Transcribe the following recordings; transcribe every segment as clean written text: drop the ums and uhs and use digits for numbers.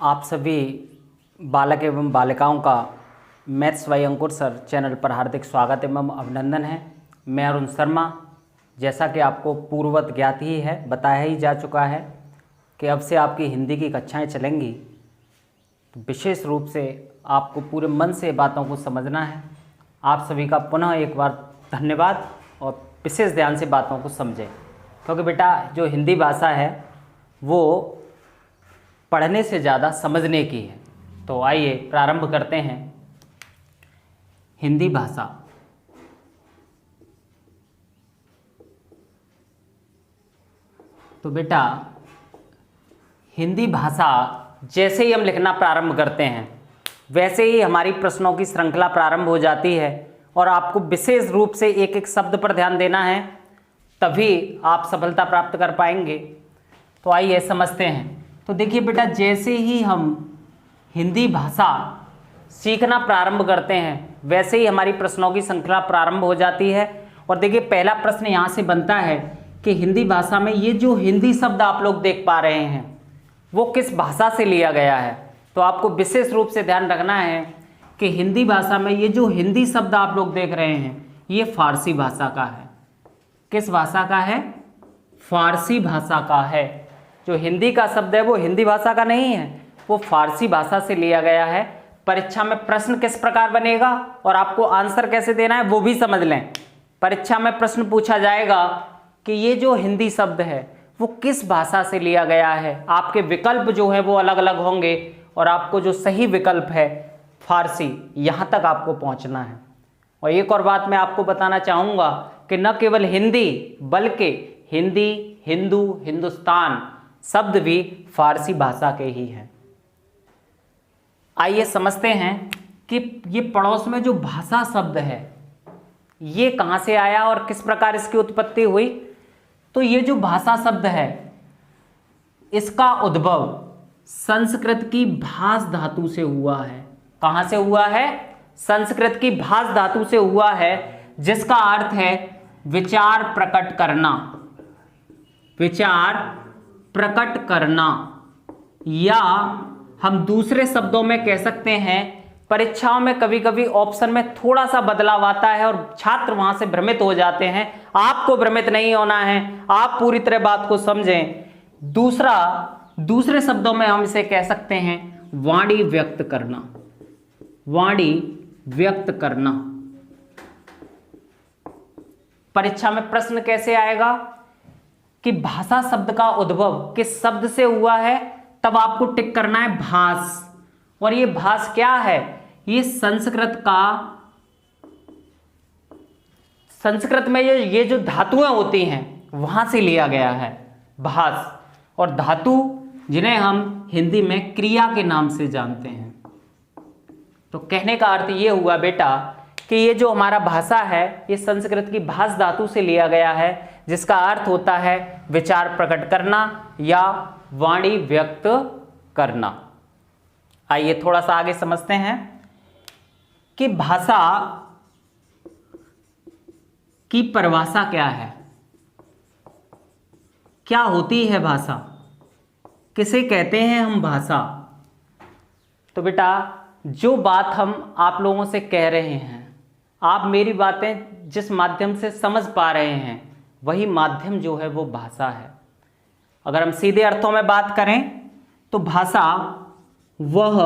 आप सभी बालक एवं बालिकाओं का maths by Ankur sir channel पर हार्दिक स्वागत एवं अभिनंदन है। मैं अरुण शर्मा। जैसा कि आपको पूर्ववत ज्ञात ही है, बताया ही जा चुका है कि अब से आपकी हिंदी की कक्षाएं चलेंगी, तो विशेष रूप से आपको पूरे मन से बातों को समझना है। आप सभी का पुनः एक बार धन्यवाद और विशेष ध्यान से बातों को समझें, क्योंकि बेटा जो हिंदी भाषा है वो पढ़ने से ज़्यादा समझने की है। तो आइए प्रारंभ करते हैं। हिंदी भाषा। तो बेटा हिंदी भाषा जैसे ही हम लिखना प्रारंभ करते हैं वैसे ही हमारी प्रश्नों की श्रृंखला प्रारंभ हो जाती है और आपको विशेष रूप से एक एक शब्द पर ध्यान देना है, तभी आप सफलता प्राप्त कर पाएंगे। तो आइए समझते हैं। तो देखिए बेटा, जैसे ही हम हिंदी भाषा सीखना प्रारंभ करते हैं वैसे ही हमारी प्रश्नों की श्रृंखला प्रारंभ हो जाती है। और देखिए पहला प्रश्न यहाँ से बनता है कि हिंदी भाषा में ये जो हिंदी शब्द आप लोग देख पा रहे हैं वो किस भाषा से लिया गया है। तो आपको विशेष रूप से ध्यान रखना है कि हिंदी भाषा में ये जो हिंदी शब्द आप लोग देख रहे हैं ये फारसी भाषा का है। किस भाषा का है? फारसी भाषा का है। जो हिंदी का शब्द है वो हिंदी भाषा का नहीं है, वो फारसी भाषा से लिया गया है। परीक्षा में प्रश्न किस प्रकार बनेगा और आपको आंसर कैसे देना है वो भी समझ लें। परीक्षा में प्रश्न पूछा जाएगा कि ये जो हिंदी शब्द है वो किस भाषा से लिया गया है। आपके विकल्प जो है वो अलग अलग होंगे और आपको जो सही विकल्प है फारसी, यहाँ तक आपको पहुँचना है। और एक और बात मैं आपको बताना चाहूँगा कि न केवल हिंदी बल्कि हिंदी, हिंदू, हिंदुस्तान शब्द भी फारसी भाषा के ही हैं। आइए समझते हैं कि ये पड़ोस में जो भाषा शब्द है ये कहाँ से आया और किस प्रकार इसकी उत्पत्ति हुई। तो ये जो भाषा शब्द है इसका उद्भव संस्कृत की भाष धातु से हुआ है। कहाँ से हुआ है? संस्कृत की भाष धातु से हुआ है, जिसका अर्थ है विचार प्रकट करना। विचार प्रकट करना, या हम दूसरे शब्दों में कह सकते हैं, परीक्षाओं में कभी कभी ऑप्शन में थोड़ा सा बदलाव आता है और छात्र वहां से भ्रमित हो जाते हैं। आपको भ्रमित नहीं होना है, आप पूरी तरह बात को समझें। दूसरे शब्दों में हम इसे कह सकते हैं वाणी व्यक्त करना। वाणी व्यक्त करना। परीक्षा में प्रश्न कैसे आएगा कि भाषा शब्द का उद्भव किस शब्द से हुआ है, तब आपको टिक करना है भाष। और ये भाष क्या है? ये संस्कृत में ये जो धातुएं होती हैं वहां से लिया गया है भाष। और धातु जिन्हें हम हिंदी में क्रिया के नाम से जानते हैं। तो कहने का अर्थ ये हुआ बेटा कि ये जो हमारा भाषा है ये संस्कृत की भाष धातु से लिया गया है, जिसका अर्थ होता है विचार प्रकट करना या वाणी व्यक्त करना। आइए थोड़ा सा आगे समझते हैं कि भाषा की परिभाषा क्या है। क्या होती है भाषा? किसे कहते हैं हम भाषा? तो बेटा जो बात हम आप लोगों से कह रहे हैं, आप मेरी बातें जिस माध्यम से समझ पा रहे हैं वही माध्यम जो है वो भाषा है। अगर हम सीधे अर्थों में बात करें तो भाषा वह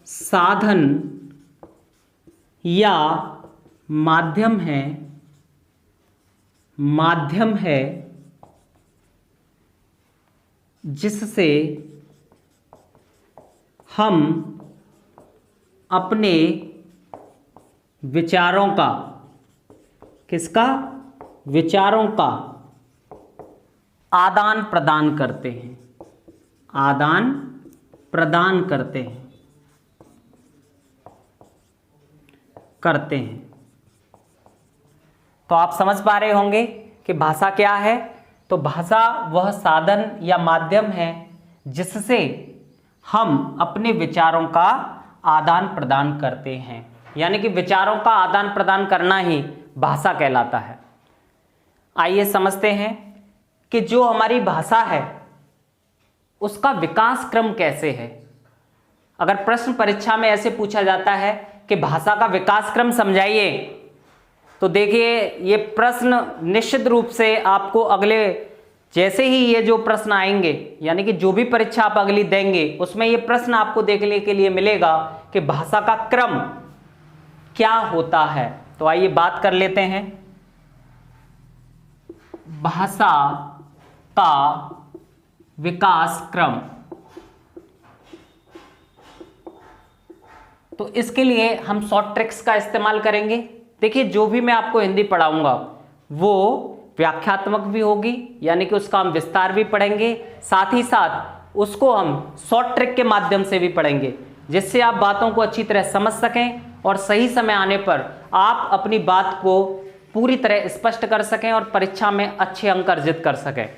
साधन या माध्यम है जिससे हम अपने विचारों का, किसका? विचारों का आदान प्रदान करते हैं। आदान प्रदान करते हैं। तो आप समझ पा रहे होंगे कि भाषा क्या है। तो भाषा वह साधन या माध्यम है जिससे हम अपने विचारों का आदान प्रदान करते हैं। यानी कि विचारों का आदान प्रदान करना ही भाषा कहलाता है। आइए समझते हैं कि जो हमारी भाषा है उसका विकास क्रम कैसे है। अगर प्रश्न परीक्षा में ऐसे पूछा जाता है कि भाषा का विकास क्रम समझाइए, तो देखिए ये प्रश्न निश्चित रूप से आपको अगले जैसे ही ये जो प्रश्न आएंगे, यानी कि जो भी परीक्षा आप अगली देंगे उसमें ये प्रश्न आपको देखने के लिए मिलेगा कि भाषा का क्रम क्या होता है। तो आइए बात कर लेते हैं भाषा का विकास क्रम। तो इसके लिए हम शॉर्ट ट्रिक्स का इस्तेमाल करेंगे। देखिए जो भी मैं आपको हिंदी पढ़ाऊंगा वो व्याख्यात्मक भी होगी, यानी कि उसका हम विस्तार भी पढ़ेंगे, साथ ही साथ उसको हम शॉर्ट ट्रिक के माध्यम से भी पढ़ेंगे, जिससे आप बातों को अच्छी तरह समझ सकें और सही समय आने पर आप अपनी बात को पूरी तरह स्पष्ट कर सकें और परीक्षा में अच्छे अंक अर्जित कर सकें।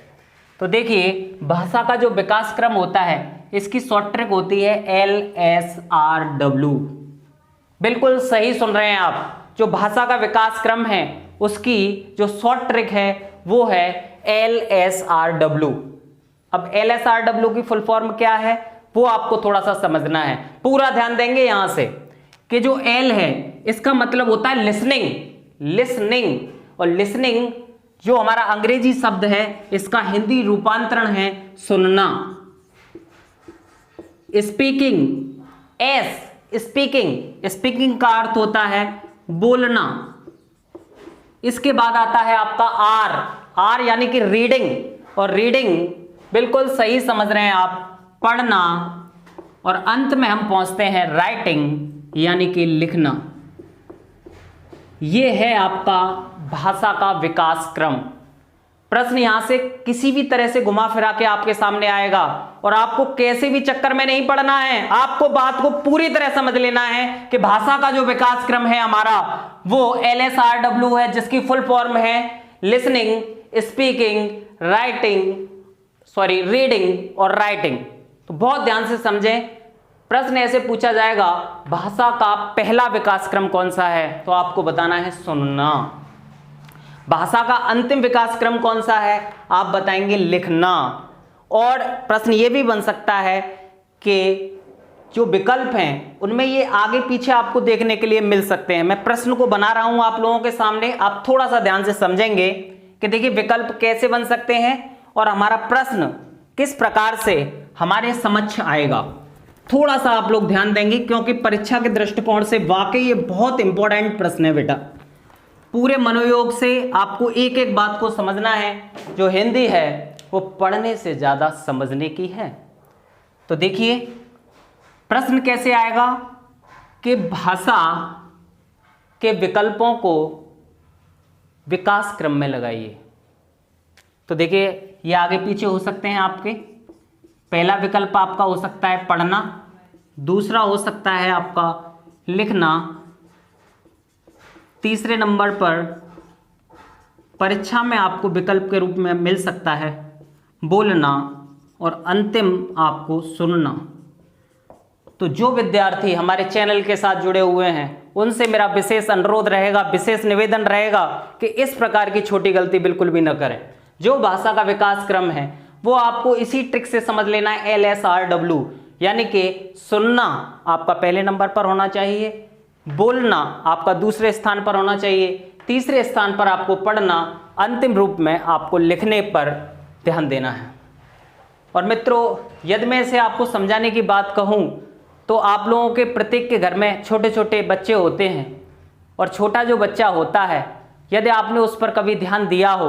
तो देखिए भाषा का जो विकास क्रम होता है इसकी शॉर्ट ट्रिक होती है LSRW। बिल्कुल सही सुन रहे हैं आप, जो भाषा का विकास क्रम है उसकी जो शॉर्ट ट्रिक है वो है LSRW। अब LSRW की फुल फॉर्म क्या है वो आपको थोड़ा सा समझना है, पूरा ध्यान देंगे यहां से कि जो L है इसका मतलब होता है लिसनिंग, और लिसनिंग जो हमारा अंग्रेजी शब्द है इसका हिंदी रूपांतरण है सुनना। स्पीकिंग का अर्थ होता है बोलना। इसके बाद आता है आपका आर यानी कि रीडिंग, और रीडिंग बिल्कुल सही समझ रहे हैं आप, पढ़ना। और अंत में हम पहुंचते हैं राइटिंग यानी कि लिखना। यह है आपका भाषा का विकास क्रम। प्रश्न यहां से किसी भी तरह से घुमा फिरा के आपके सामने आएगा और आपको कैसे भी चक्कर में नहीं पड़ना है, आपको बात को पूरी तरह समझ लेना है कि भाषा का जो विकास क्रम है हमारा वो LSRW है, जिसकी फुल फॉर्म है लिसनिंग, स्पीकिंग, रीडिंग और राइटिंग। तो बहुत ध्यान से समझें, प्रश्न ऐसे पूछा जाएगा भाषा का पहला विकास क्रम कौन सा है, तो आपको बताना है सुनना। भाषा का अंतिम विकास क्रम कौन सा है, आप बताएंगे लिखना। और प्रश्न ये भी बन सकता है कि जो विकल्प हैं उनमें ये आगे पीछे आपको देखने के लिए मिल सकते हैं। मैं प्रश्न को बना रहा हूं आप लोगों के सामने, आप थोड़ा सा ध्यान से समझेंगे कि देखिए विकल्प कैसे बन सकते हैं और हमारा प्रश्न किस प्रकार से हमारे समक्ष आएगा। थोड़ा सा आप लोग ध्यान देंगे क्योंकि परीक्षा के दृष्टिकोण से वाकई ये बहुत इंपॉर्टेंट प्रश्न है बेटा। पूरे मनोयोग से आपको एक एक बात को समझना है। जो हिंदी है वो पढ़ने से ज्यादा समझने की है। तो देखिए प्रश्न कैसे आएगा कि भाषा के विकल्पों को विकास क्रम में लगाइए। तो देखिए ये आगे पीछे हो सकते हैं आपके। पहला विकल्प आपका हो सकता है पढ़ना, दूसरा हो सकता है आपका लिखना, तीसरे नंबर पर परीक्षा में आपको विकल्प के रूप में मिल सकता है बोलना, और अंतिम आपको सुनना। तो जो विद्यार्थी हमारे चैनल के साथ जुड़े हुए हैं उनसे मेरा विशेष अनुरोध रहेगा, विशेष निवेदन रहेगा कि इस प्रकार की छोटी गलती बिल्कुल भी न करें। जो भाषा का विकास क्रम है वो आपको इसी ट्रिक से समझ लेना है LSRW, यानी कि सुनना आपका पहले नंबर पर होना चाहिए, बोलना आपका दूसरे स्थान पर होना चाहिए, तीसरे स्थान पर आपको पढ़ना, अंतिम रूप में आपको लिखने पर ध्यान देना है। और मित्रों यदि मैं इसे आपको समझाने की बात कहूँ तो आप लोगों के प्रत्येक के घर में छोटे छोटे बच्चे होते हैं, और छोटा जो बच्चा होता है यदि आपने उस पर कभी ध्यान दिया हो,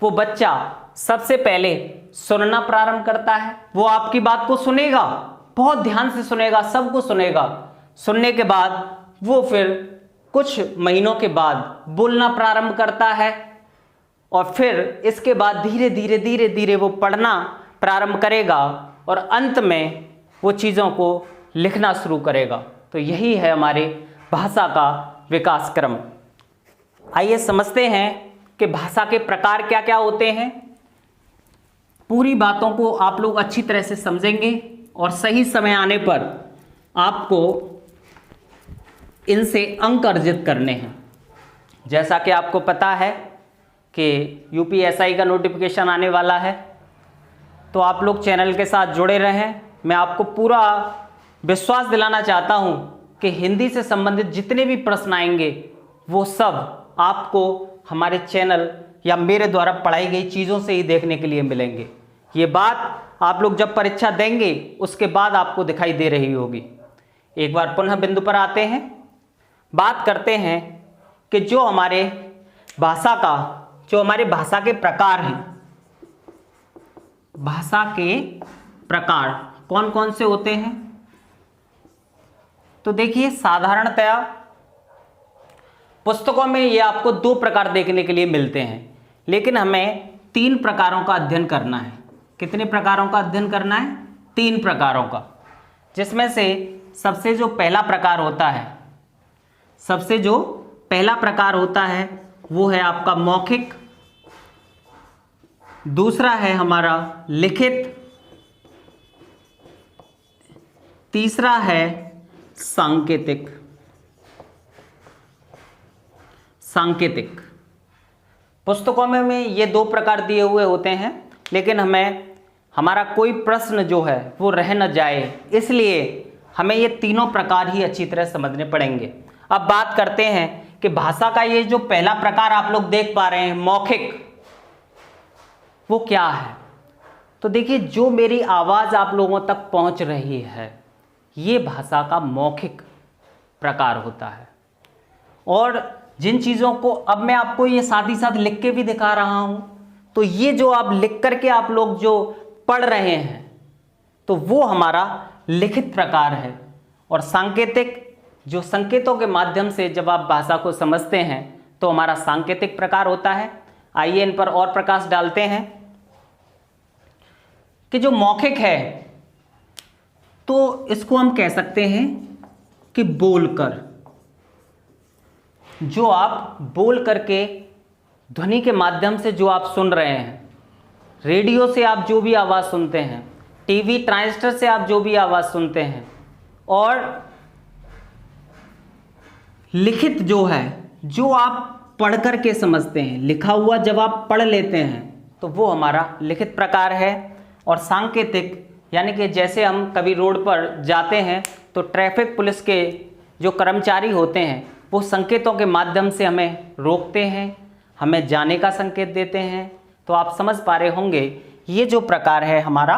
वो बच्चा सबसे पहले सुनना प्रारंभ करता है। वो आपकी बात को सुनेगा, बहुत ध्यान से सुनेगा, सबको सुनेगा। सुनने के बाद वो फिर कुछ महीनों के बाद बोलना प्रारंभ करता है, और फिर इसके बाद धीरे धीरे धीरे धीरे वो पढ़ना प्रारंभ करेगा, और अंत में वो चीज़ों को लिखना शुरू करेगा। तो यही है हमारे भाषा का विकास क्रम। आइए समझते हैं कि भाषा के प्रकार क्या क्या होते हैं। पूरी बातों को आप लोग अच्छी तरह से समझेंगे और सही समय आने पर आपको इनसे अंक अर्जित करने हैं। जैसा कि आपको पता है कि UPSI का नोटिफिकेशन आने वाला है, तो आप लोग चैनल के साथ जुड़े रहें। मैं आपको पूरा विश्वास दिलाना चाहता हूं कि हिंदी से संबंधित जितने भी प्रश्न आएंगे वो सब आपको हमारे चैनल या मेरे द्वारा पढ़ाई गई चीज़ों से ही देखने के लिए मिलेंगे। ये बात आप लोग जब परीक्षा देंगे उसके बाद आपको दिखाई दे रही होगी। एक बार पुनः बिंदु पर आते हैं, बात करते हैं कि जो हमारे भाषा के प्रकार हैं, भाषा के प्रकार कौन कौन से होते हैं। तो देखिए, साधारणतया पुस्तकों में ये आपको 2 प्रकार देखने के लिए मिलते हैं, लेकिन हमें 3 प्रकारों का अध्ययन करना है। कितने प्रकारों का अध्ययन करना है? 3 प्रकारों का, जिसमें से सबसे जो पहला प्रकार होता है वो है आपका मौखिक, दूसरा है हमारा लिखित, तीसरा है सांकेतिक। पुस्तकों में ये 2 प्रकार दिए हुए होते हैं, लेकिन हमारा कोई प्रश्न जो है वो रह न जाए, इसलिए हमें ये तीनों प्रकार ही अच्छी तरह समझने पड़ेंगे। अब बात करते हैं कि भाषा का ये जो पहला प्रकार आप लोग देख पा रहे हैं, मौखिक, वो क्या है। तो देखिए, जो मेरी आवाज़ आप लोगों तक पहुंच रही है ये भाषा का मौखिक प्रकार होता है। और जिन चीज़ों को अब मैं आपको ये साथ ही साथ लिख के भी दिखा रहा हूं, तो ये जो आप लिख करके आप लोग जो पढ़ रहे हैं तो वो हमारा लिखित प्रकार है। और सांकेतिक, जो संकेतों के माध्यम से जब आप भाषा को समझते हैं तो हमारा सांकेतिक प्रकार होता है। आइए इन पर और प्रकाश डालते हैं कि जो मौखिक है तो इसको हम कह सकते हैं कि बोलकर, जो आप बोल करके ध्वनि के माध्यम से जो आप सुन रहे हैं, रेडियो से आप जो भी आवाज़ सुनते हैं, टीवी ट्रांजिस्टर से आप जो भी आवाज़ सुनते हैं, और लिखित जो है जो आप पढ़ करके समझते हैं, लिखा हुआ जब आप पढ़ लेते हैं तो वो हमारा लिखित प्रकार है। और सांकेतिक यानी कि जैसे हम कभी रोड पर जाते हैं तो ट्रैफिक पुलिस के जो कर्मचारी होते हैं वो संकेतों के माध्यम से हमें रोकते हैं, हमें जाने का संकेत देते हैं। तो आप समझ पा रहे होंगे ये जो प्रकार है हमारा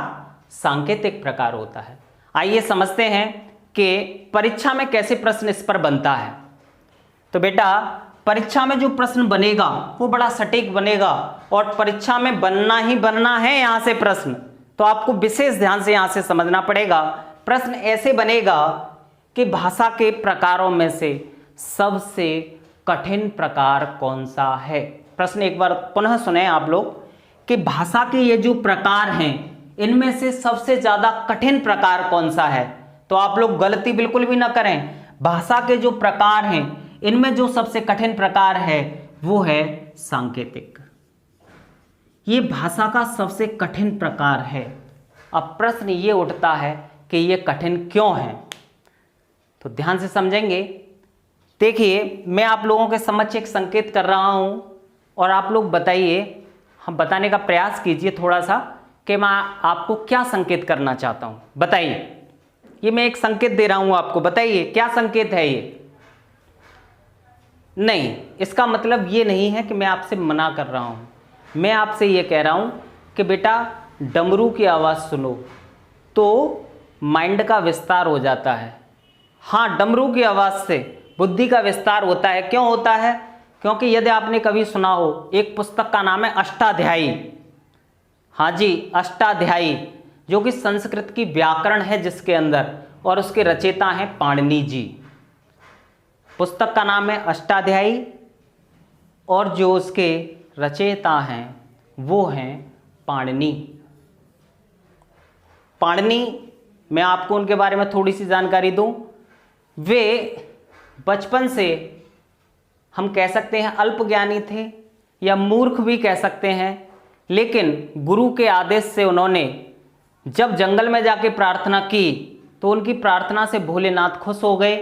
सांकेतिक प्रकार होता है। आइए समझते हैं कि परीक्षा में कैसे प्रश्न इस पर बनता है। तो बेटा, परीक्षा में जो प्रश्न बनेगा वो बड़ा सटीक बनेगा, और परीक्षा में बनना ही बनना है यहाँ से प्रश्न, तो आपको विशेष ध्यान से यहाँ से समझना पड़ेगा। प्रश्न ऐसे बनेगा कि भाषा के प्रकारों में से सबसे कठिन प्रकार कौन सा है। प्रश्न एक बार पुनः सुने आप लोग कि भाषा के ये जो प्रकार हैं इनमें से सबसे ज़्यादा कठिन प्रकार कौन सा है। तो आप लोग गलती बिल्कुल भी ना करें, भाषा के जो प्रकार हैं इनमें जो सबसे कठिन प्रकार है वो है सांकेतिक। ये भाषा का सबसे कठिन प्रकार है। अब प्रश्न ये उठता है कि ये कठिन क्यों है, तो ध्यान से समझेंगे। देखिए, मैं आप लोगों के समक्ष एक संकेत कर रहा हूं और आप लोग बताइए, हम बताने का प्रयास कीजिए थोड़ा सा कि मैं आपको क्या संकेत करना चाहता हूं। बताइए, ये मैं एक संकेत दे रहा हूं आपको, बताइए क्या संकेत है ये। नहीं, इसका मतलब ये नहीं है कि मैं आपसे मना कर रहा हूं, मैं आपसे ये कह रहा हूं कि बेटा डमरू की आवाज़ सुनो तो माइंड का विस्तार हो जाता है। हाँ, डमरू की आवाज़ से बुद्धि का विस्तार होता है। क्यों होता है? क्योंकि यदि आपने कभी सुना हो, एक पुस्तक का नाम है अष्टाध्यायी। हाँ जी, अष्टाध्यायी, जो कि संस्कृत की व्याकरण है जिसके अंदर, और उसके रचयिता हैं पाणिनि जी। पुस्तक का नाम है अष्टाध्यायी और जो उसके रचयिता हैं वो हैं पाणिनि। पाणिनि, मैं आपको उनके बारे में थोड़ी सी जानकारी दूं। वे बचपन से हम कह सकते हैं अल्पज्ञानी थे या मूर्ख भी कह सकते हैं, लेकिन गुरु के आदेश से उन्होंने जब जंगल में जाके प्रार्थना की तो उनकी प्रार्थना से भोलेनाथ खुश हो गए,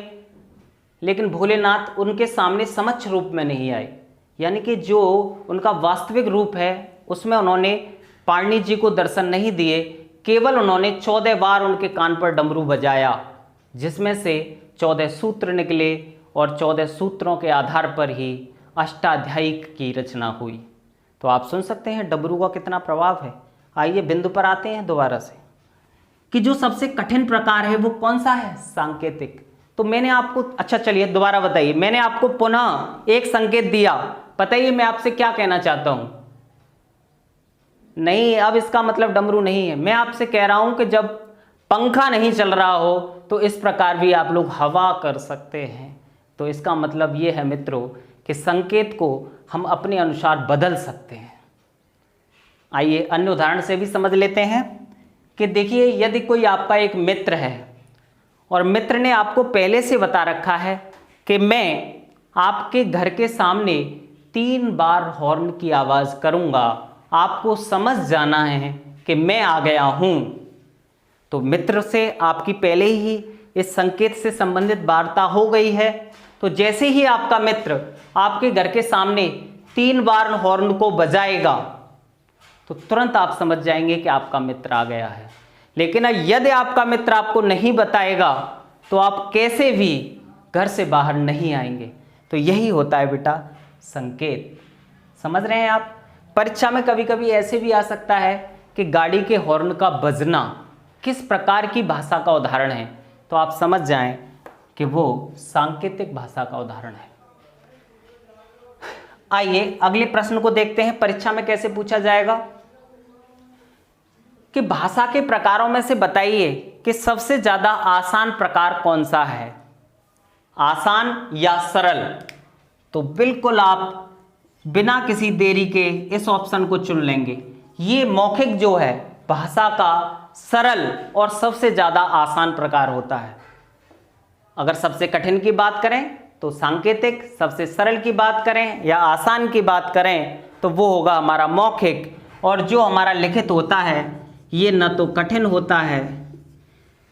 लेकिन भोलेनाथ उनके सामने समक्ष रूप में नहीं आए, यानी कि जो उनका वास्तविक रूप है उसमें उन्होंने पाणिनि जी को दर्शन नहीं दिए। केवल उन्होंने 14 बार उनके कान पर डमरू बजाया जिसमें से 14 सूत्र निकले और 14 सूत्रों के आधार पर ही अष्टाध्यायिक की रचना हुई। तो आप सुन सकते हैं डमरू का कितना प्रभाव है। आइए बिंदु पर आते हैं दोबारा से कि जो सबसे कठिन प्रकार है वो कौन सा है? सांकेतिक। तो मैंने आपको, अच्छा चलिए दोबारा बताइए, मैंने आपको पुनः एक संकेत दिया, बताइए मैं आपसे क्या कहना चाहता हूं? नहीं, अब इसका मतलब डमरू नहीं है। मैं आपसे कह रहा हूं कि जब पंखा नहीं चल रहा हो तो इस प्रकार भी आप लोग हवा कर सकते हैं। तो इसका मतलब ये है मित्रों कि संकेत को हम अपने अनुसार बदल सकते हैं। आइए अन्य उदाहरण से भी समझ लेते हैं कि देखिए, यदि कोई आपका एक मित्र है और मित्र ने आपको पहले से बता रखा है कि मैं आपके घर के सामने 3 बार हॉर्न की आवाज़ करूंगा, आपको समझ जाना है कि मैं आ गया हूं। तो मित्र से आपकी पहले ही इस संकेत से संबंधित वार्ता हो गई है। तो जैसे ही आपका मित्र आपके घर के सामने 3 बार हॉर्न को बजाएगा तो तुरंत आप समझ जाएंगे कि आपका मित्र आ गया है। लेकिन यदि आपका मित्र आपको नहीं बताएगा तो आप कैसे भी घर से बाहर नहीं आएंगे। तो यही होता है बेटा संकेत। समझ रहे हैं आप? परीक्षा में कभी कभी ऐसे भी आ सकता है कि गाड़ी के हॉर्न का बजना किस प्रकार की भाषा का उदाहरण है, तो आप समझ जाएं कि वो सांकेतिक भाषा का उदाहरण है। आइए अगले प्रश्न को देखते हैं, परीक्षा में कैसे पूछा जाएगा कि भाषा के प्रकारों में से बताइए कि सबसे ज्यादा आसान प्रकार कौन सा है, आसान या सरल। तो बिल्कुल आप बिना किसी देरी के इस ऑप्शन को चुन लेंगे। ये मौखिक जो है भाषा का सरल और सबसे ज्यादा आसान प्रकार होता है। अगर सबसे कठिन की बात करें तो सांकेतिक, सबसे सरल की बात करें या आसान की बात करें तो वो होगा हमारा मौखिक। और जो हमारा लिखित होता है ये न तो कठिन होता है,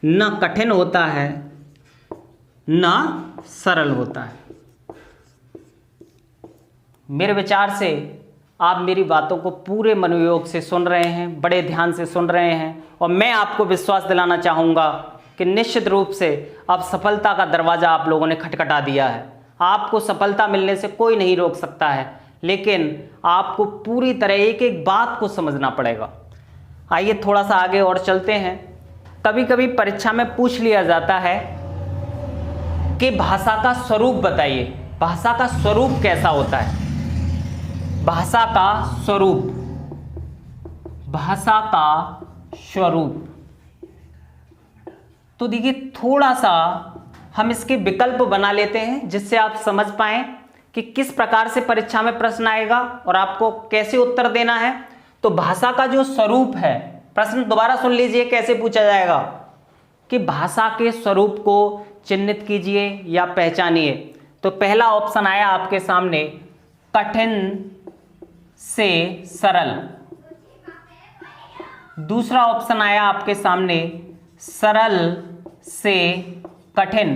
न कठिन होता है, न सरल होता है। मेरे विचार से आप मेरी बातों को पूरे मनोयोग से सुन रहे हैं, बड़े ध्यान से सुन रहे हैं, और मैं आपको विश्वास दिलाना चाहूँगा कि निश्चित रूप से अब सफलता का दरवाज़ा आप लोगों ने खटखटा दिया है। आपको सफलता मिलने से कोई नहीं रोक सकता है, लेकिन आपको पूरी तरह एक एक बात को समझना पड़ेगा। आइए थोड़ा सा आगे और चलते हैं। कभी कभी परीक्षा में पूछ लिया जाता है कि भाषा का स्वरूप बताइए, भाषा का स्वरूप कैसा होता है। भाषा का स्वरूप, भाषा का स्वरूप। तो देखिए थोड़ा सा हम इसके विकल्प बना लेते हैं जिससे आप समझ पाएं कि किस प्रकार से परीक्षा में प्रश्न आएगा और आपको कैसे उत्तर देना है। तो भाषा का जो स्वरूप है, प्रश्न दोबारा सुन लीजिए कैसे पूछा जाएगा कि भाषा के स्वरूप को चिन्हित कीजिए या पहचानिए। तो पहला ऑप्शन आया आपके सामने कठिन से सरल, दूसरा ऑप्शन आया आपके सामने सरल से कठिन,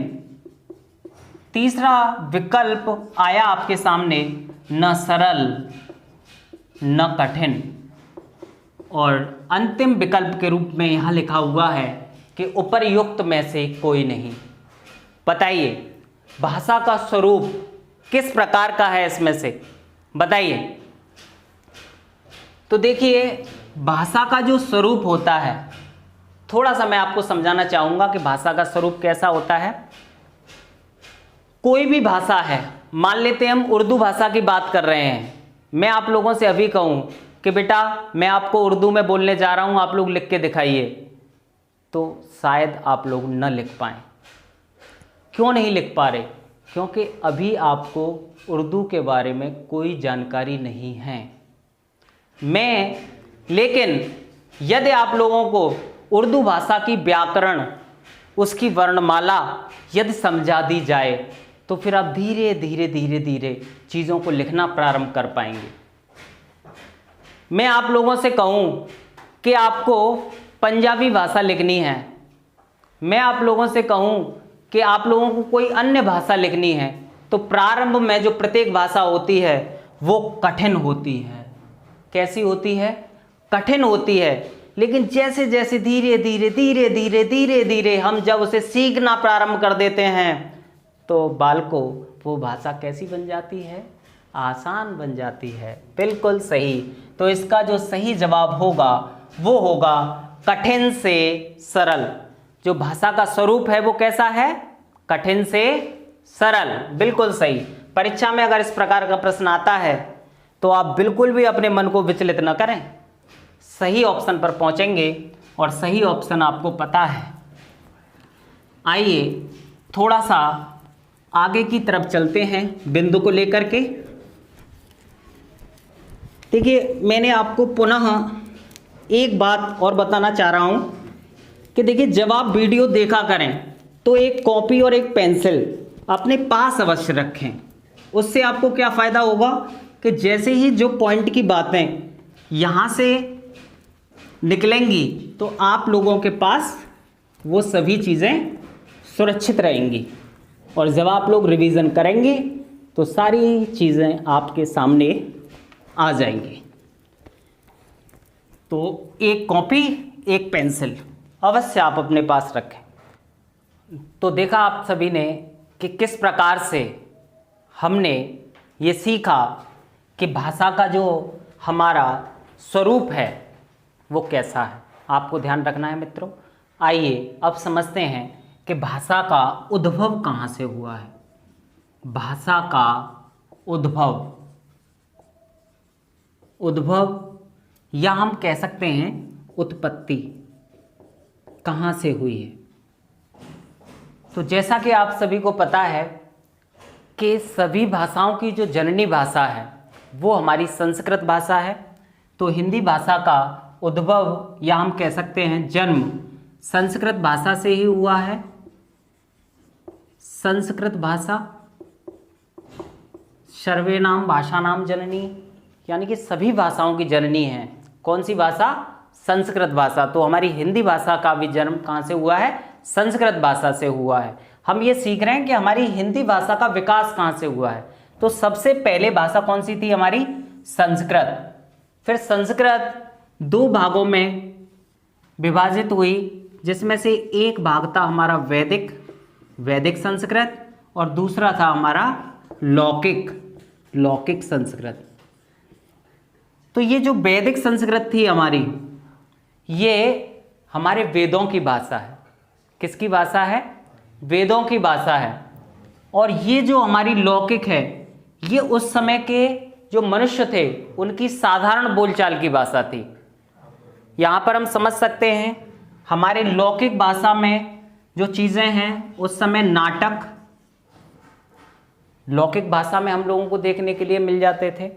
तीसरा विकल्प आया आपके सामने न सरल न कठिन, और अंतिम विकल्प के रूप में यहां लिखा हुआ है कि उपर्युक्त में से कोई नहीं। बताइए भाषा का स्वरूप किस प्रकार का है इसमें से, बताइए। तो देखिए भाषा का जो स्वरूप होता है, थोड़ा सा मैं आपको समझाना चाहूँगा कि भाषा का स्वरूप कैसा होता है। कोई भी भाषा है, मान लेते हैं हम उर्दू भाषा की बात कर रहे हैं, मैं आप लोगों से अभी कहूँ कि बेटा मैं आपको उर्दू में बोलने जा रहा हूँ, आप लोग लिख के दिखाइए, तो शायद आप लोग न लिख पाएँ। क्यों नहीं लिख पा रहे? क्योंकि अभी आपको उर्दू के बारे में कोई जानकारी नहीं है। लेकिन यदि आप लोगों को उर्दू भाषा की व्याकरण, उसकी वर्णमाला यदि समझा दी जाए तो फिर आप धीरे धीरे धीरे धीरे चीज़ों को लिखना प्रारंभ कर पाएंगे। मैं आप लोगों से कहूँ कि आपको पंजाबी भाषा लिखनी है, मैं आप लोगों से कहूँ कि आप लोगों को कोई अन्य भाषा लिखनी है, तो प्रारंभ में जो प्रत्येक भाषा होती है वो कठिन होती है। कैसी होती है? कठिन होती है। लेकिन जैसे जैसे धीरे धीरे धीरे धीरे धीरे धीरे हम जब उसे सीखना प्रारंभ कर देते हैं तो बालकों वो भाषा कैसी बन जाती है, आसान बन जाती है। बिल्कुल सही। तो इसका जो सही जवाब होगा वो होगा कठिन से सरल। जो भाषा का स्वरूप है वो कैसा है, कठिन से सरल। बिल्कुल सही। परीक्षा में अगर इस प्रकार का प्रश्न आता है तो आप बिल्कुल भी अपने मन को विचलित न करें, सही ऑप्शन पर पहुंचेंगे और सही ऑप्शन आपको पता है। आइए थोड़ा सा आगे की तरफ चलते हैं बिंदु को लेकर के। देखिए मैंने आपको पुनः एक बात और बताना चाह रहा हूं कि देखिए जब आप वीडियो देखा करें तो एक कॉपी और एक पेंसिल अपने पास अवश्य रखें। उससे आपको क्या फ़ायदा होगा कि जैसे ही जो पॉइंट की बातें यहाँ से निकलेंगी तो आप लोगों के पास वो सभी चीज़ें सुरक्षित रहेंगी और जब आप लोग रिवीजन करेंगे तो सारी चीज़ें आपके सामने आ जाएंगी। तो एक कॉपी एक पेंसिल अवश्य आप अपने पास रखें। तो देखा आप सभी ने कि किस प्रकार से हमने ये सीखा कि भाषा का जो हमारा स्वरूप है वो कैसा है। आपको ध्यान रखना है मित्रों। आइए अब समझते हैं कि भाषा का उद्भव कहाँ से हुआ है। भाषा का उद्भव या हम कह सकते हैं उत्पत्ति कहाँ से हुई है। तो जैसा कि आप सभी को पता है कि सभी भाषाओं की जो जननी भाषा है वो हमारी संस्कृत भाषा है। तो हिंदी भाषा का उद्भव या हम कह सकते हैं जन्म संस्कृत भाषा से ही हुआ है। संस्कृत भाषा सर्वे नाम भाषा नाम जननी, यानी कि सभी भाषाओं की जननी है कौन सी भाषा, संस्कृत भाषा। तो हमारी हिंदी भाषा का भी जन्म कहाँ से हुआ है, संस्कृत भाषा से हुआ है। हम ये सीख रहे हैं कि हमारी हिंदी भाषा का विकास कहाँ से हुआ है। तो सबसे पहले भाषा कौन सी थी हमारी, संस्कृत। फिर संस्कृत दो भागों में विभाजित हुई जिसमें से एक भाग था हमारा वैदिक संस्कृत और दूसरा था हमारा लौकिक संस्कृत। तो ये जो वैदिक संस्कृत थी हमारी, ये हमारे वेदों की भाषा है। किसकी भाषा है, वेदों की भाषा है। और ये जो हमारी लौकिक है ये उस समय के जो मनुष्य थे उनकी साधारण बोलचाल की भाषा थी। यहाँ पर हम समझ सकते हैं हमारे लौकिक भाषा में जो चीज़ें हैं उस समय नाटक लौकिक भाषा में हम लोगों को देखने के लिए मिल जाते थे।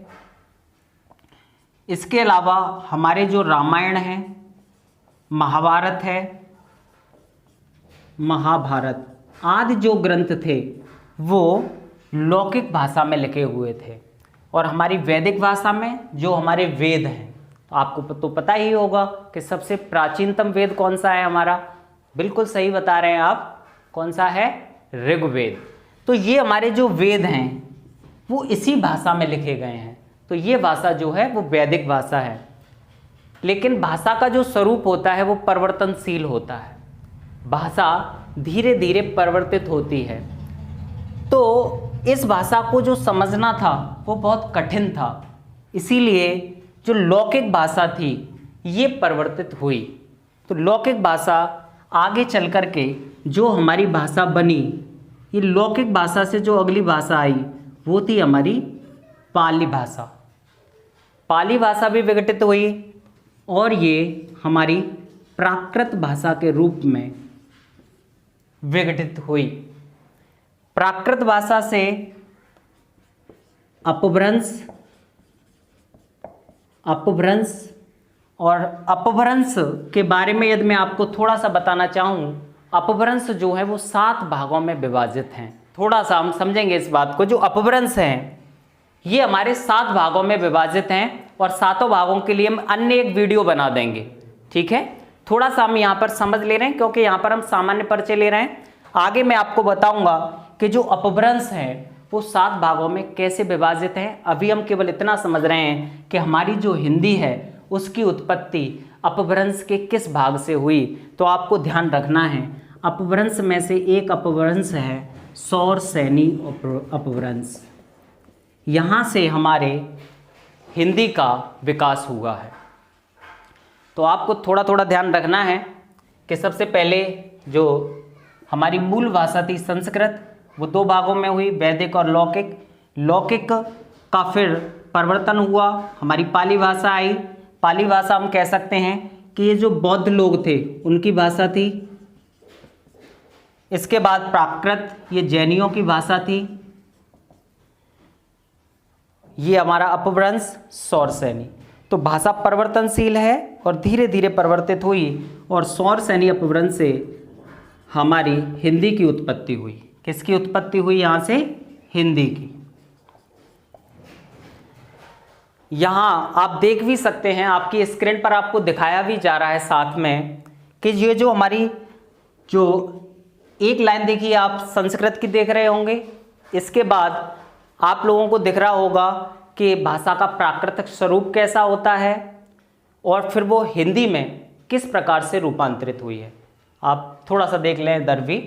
इसके अलावा हमारे जो रामायण है, महाभारत है, महाभारत आदि जो ग्रंथ थे वो लौकिक भाषा में लिखे हुए थे। और हमारी वैदिक भाषा में जो हमारे वेद हैं, तो आपको तो पता ही होगा कि सबसे प्राचीनतम वेद कौन सा है हमारा, बिल्कुल सही बता रहे हैं आप, कौन सा है, ऋग्वेद। तो ये हमारे जो वेद हैं वो इसी भाषा में लिखे गए हैं। तो ये भाषा जो है वो वैदिक भाषा है। लेकिन भाषा का जो स्वरूप होता है वो परिवर्तनशील होता है। भाषा धीरे धीरे परिवर्तित होती है। तो इस भाषा को जो समझना था वो बहुत कठिन था, इसीलिए जो लौकिक भाषा थी ये परिवर्तित हुई। तो लौकिक भाषा आगे चल कर के जो हमारी भाषा बनी, ये लौकिक भाषा से जो अगली भाषा आई वो थी हमारी पाली भाषा। पाली भाषा भी विघटित हुई और ये हमारी प्राकृत भाषा के रूप में विघटित हुई। प्राकृत भाषा से अपभ्रंश और अपभ्रंश के बारे में यदि मैं आपको थोड़ा सा बताना चाहूँ, अपभ्रंश जो है वो 7 भागों में विभाजित हैं। थोड़ा सा हम समझेंगे इस बात को। जो अपभ्रंश हैं ये हमारे 7 भागों में विभाजित हैं और 7 भागों के लिए हम अन्य एक वीडियो बना देंगे, ठीक है। थोड़ा सा हम यहाँ पर समझ ले रहे हैं क्योंकि यहाँ पर हम सामान्य परिचय ले रहे हैं। आगे मैं आपको बताऊंगा कि जो अपभ्रंश है वो 7 भागों में कैसे विभाजित हैं। अभी हम केवल इतना समझ रहे हैं कि हमारी जो हिंदी है उसकी उत्पत्ति अपभ्रंश के किस भाग से हुई? तो आपको ध्यान रखना है, अपभ्रंश में से एक अपभ्रंश है सौरसेनी अपभ्रंश। यहाँ से हमारे हिंदी का विकास हुआ है। तो आपको थोड़ा थोड़ा ध्यान रखना है कि सबसे पहले जो हमारी मूल भाषा थी संस्कृत, वो दो भागों में हुई, वैदिक और लौकिक। लौकिक का फिर परिवर्तन हुआ, हमारी पाली भाषा आई। पाली भाषा हम कह सकते हैं कि ये जो बौद्ध लोग थे उनकी भाषा थी। इसके बाद प्राकृत, ये जैनियों की भाषा थी। ये हमारा अपभ्रंश सौरसेनी। तो भाषा परिवर्तनशील है और धीरे धीरे परिवर्तित हुई और सौरसेनी अपभ्रंश से हमारी हिंदी की उत्पत्ति हुई। किसकी उत्पत्ति हुई? यहाँ से हिंदी की। यहाँ आप देख भी सकते हैं, आपकी स्क्रीन पर आपको दिखाया भी जा रहा है साथ में कि ये जो हमारी जो एक लाइन देखिए, आप संस्कृत की देख रहे होंगे। इसके बाद आप लोगों को दिख रहा होगा कि भाषा का प्राकृतिक स्वरूप कैसा होता है और फिर वो हिंदी में किस प्रकार से रूपांतरित हुई है। आप थोड़ा सा देख लें इधर भी।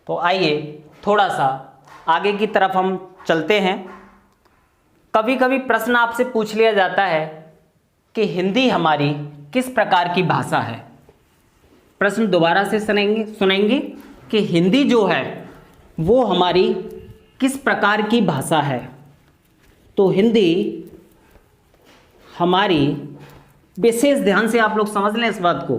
तो आइए थोड़ा सा आगे की तरफ हम चलते हैं। कभी कभी प्रश्न आपसे पूछ लिया जाता है कि हिंदी हमारी किस प्रकार की भाषा है। प्रश्न दोबारा से सुनेंगे कि हिंदी जो है वो हमारी किस प्रकार की भाषा है। तो हिंदी हमारी, विशेष ध्यान से आप लोग समझ लें इस बात को,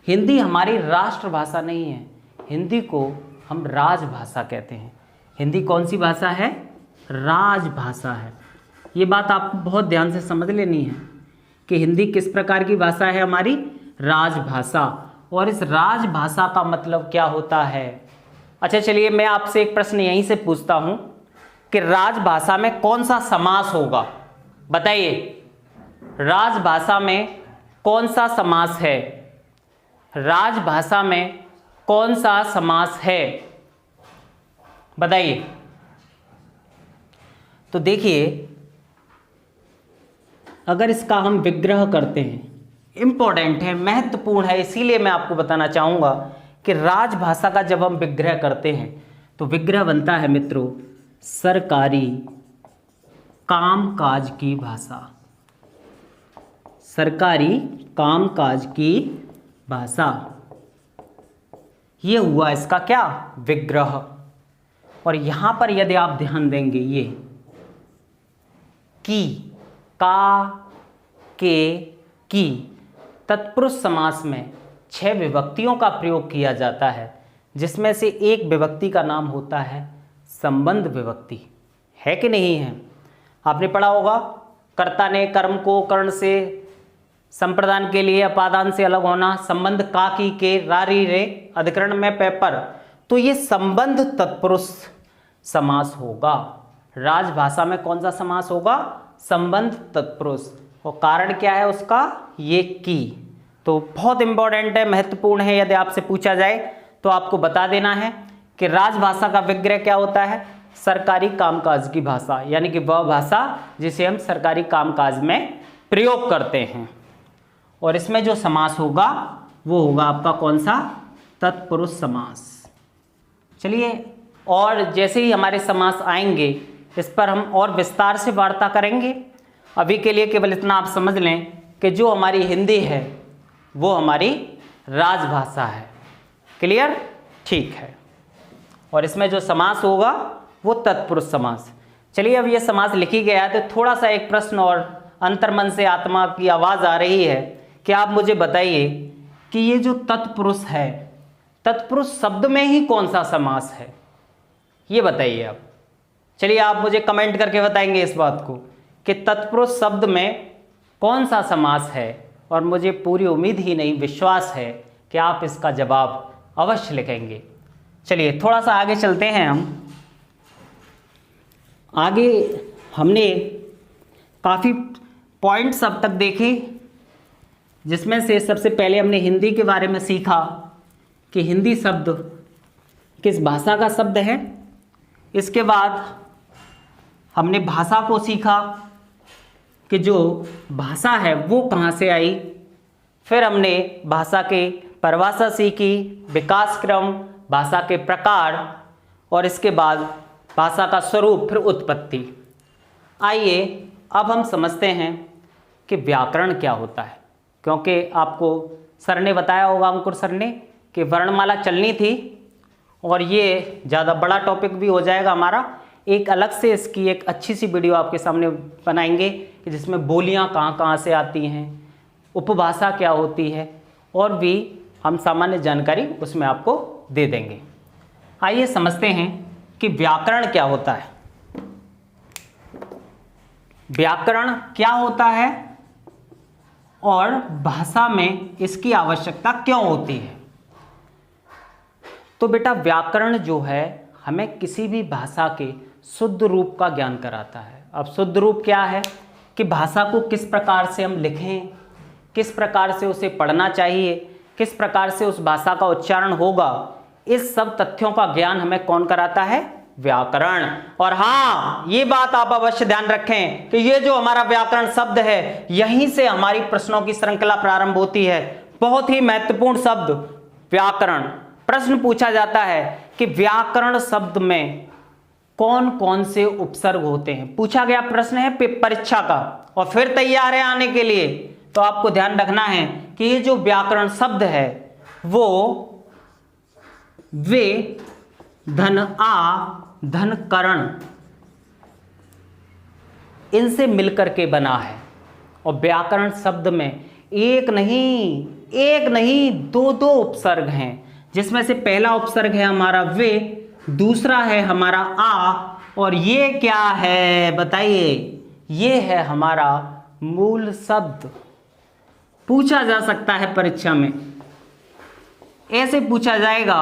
हिंदी हमारी राष्ट्रभाषा नहीं है। हिंदी को हम राजभाषा कहते हैं। हिंदी कौन सी भाषा है? राजभाषा है। ये बात आपको बहुत ध्यान से समझ लेनी है कि हिंदी किस प्रकार की भाषा है? हमारी राजभाषा। और इस राजभाषा का मतलब क्या होता है? अच्छा चलिए मैं आपसे एक प्रश्न यहीं से पूछता हूं कि राजभाषा में कौन सा समास होगा? बताइए, राजभाषा में कौन सा समास है? राजभाषा में कौन सा समास है? बताइए। तो देखिए, अगर इसका हम विग्रह करते हैं, इंपॉर्टेंट है, महत्वपूर्ण है, इसीलिए मैं आपको बताना चाहूंगा कि राजभाषा का जब हम विग्रह करते हैं तो विग्रह बनता है मित्रों सरकारी कामकाज की भाषा। सरकारी कामकाज की भाषा, ये हुआ इसका क्या? विग्रह। और यहां पर यदि आप ध्यान देंगे, ये की, का, के, की तत्पुरुष समास में 6 विभक्तियों का प्रयोग किया जाता है, जिसमें से एक विभक्ति का नाम होता है संबंध विभक्ति। है कि नहीं है? आपने पढ़ा होगा, कर्ता ने कर्म को कर्ण से संप्रदान के लिए अपादान से अलग होना, संबंध का, की, के, रारी, रे, अधिकरण में पेपर। तो ये संबंध तत्पुरुष समास होगा। राजभाषा में कौन सा समास होगा? संबंध तत्पुरुष। और कारण क्या है उसका? ये की। तो बहुत इंपॉर्टेंट है, महत्वपूर्ण है। यदि आपसे पूछा जाए तो आपको बता देना है कि राजभाषा का विग्रह क्या होता है? सरकारी कामकाज की भाषा, यानी कि वह भाषा जिसे हम सरकारी कामकाज में प्रयोग करते हैं। और इसमें जो समास होगा वो होगा आपका कौन सा? तत्पुरुष समास। चलिए, और जैसे ही हमारे समास आएंगे इस पर हम और विस्तार से वार्ता करेंगे। अभी के लिए केवल इतना आप समझ लें कि जो हमारी हिंदी है वो हमारी राजभाषा है। क्लियर? ठीक है। और इसमें जो समास होगा वो तत्पुरुष समास। चलिए, अब ये समास लिखी गया है तो थोड़ा सा एक प्रश्न और अंतर्मन से आत्मा की आवाज़ आ रही है कि आप मुझे बताइए कि ये जो तत्पुरुष है, तत्पुरुष शब्द में ही कौन सा समास है? ये बताइए आप। चलिए, आप मुझे कमेंट करके बताएंगे इस बात को कि तत्पुरुष शब्द में कौन सा समास है। और मुझे पूरी उम्मीद ही नहीं, विश्वास है कि आप इसका जवाब अवश्य लिखेंगे। चलिए थोड़ा सा आगे चलते हैं। हम आगे हमने काफ़ी पॉइंट्स अब तक देखे, जिसमें से सबसे पहले हमने हिंदी के बारे में सीखा कि हिंदी शब्द किस भाषा का शब्द है। इसके बाद हमने भाषा को सीखा कि जो भाषा है वो कहाँ से आई। फिर हमने भाषा के परिभाषा सीखी, विकास क्रम, भाषा के प्रकार और इसके बाद भाषा का स्वरूप, फिर उत्पत्ति। आइए अब हम समझते हैं कि व्याकरण क्या होता है, क्योंकि आपको सर ने बताया होगा, अंकुर सर ने, कि वर्णमाला चलनी थी और ये ज़्यादा बड़ा टॉपिक भी हो जाएगा हमारा। एक अलग से इसकी एक अच्छी सी वीडियो आपके सामने बनाएंगे कि जिसमें बोलियां कहाँ कहाँ से आती हैं, उपभाषा क्या होती है, और भी हम सामान्य जानकारी उसमें आपको दे देंगे। आइए समझते हैं कि व्याकरण क्या होता है। व्याकरण क्या होता है और भाषा में इसकी आवश्यकता क्यों होती है। तो बेटा व्याकरण जो है हमें किसी भी भाषा के शुद्ध रूप का ज्ञान कराता है। अब शुद्ध रूप क्या है कि भाषा को किस प्रकार से हम लिखें, किस प्रकार से उसे पढ़ना चाहिए, किस प्रकार से उस भाषा का उच्चारण होगा, इस सब तथ्यों का ज्ञान हमें कौन कराता है? व्याकरण। और हाँ, ये बात आप अवश्य ध्यान रखें कि ये जो हमारा व्याकरण शब्द है, यहीं से हमारी प्रश्नों की श्रृंखला प्रारंभ होती है। बहुत ही महत्वपूर्ण शब्द व्याकरण। प्रश्न पूछा जाता है कि व्याकरण शब्द में कौन कौन से उपसर्ग होते हैं, पूछा गया प्रश्न है परीक्षा का, और फिर तैयार है आने के लिए। तो आपको ध्यान रखना है कि ये जो व्याकरण शब्द है वो वे, धन आ, धन करण, इनसे मिलकर के बना है। और व्याकरण शब्द में एक नहीं दो दो उपसर्ग हैं, जिसमें से पहला उपसर्ग है हमारा वे, दूसरा है हमारा आ, और ये क्या है बताइए? ये है हमारा मूल शब्द। पूछा जा सकता है परीक्षा में, ऐसे पूछा जाएगा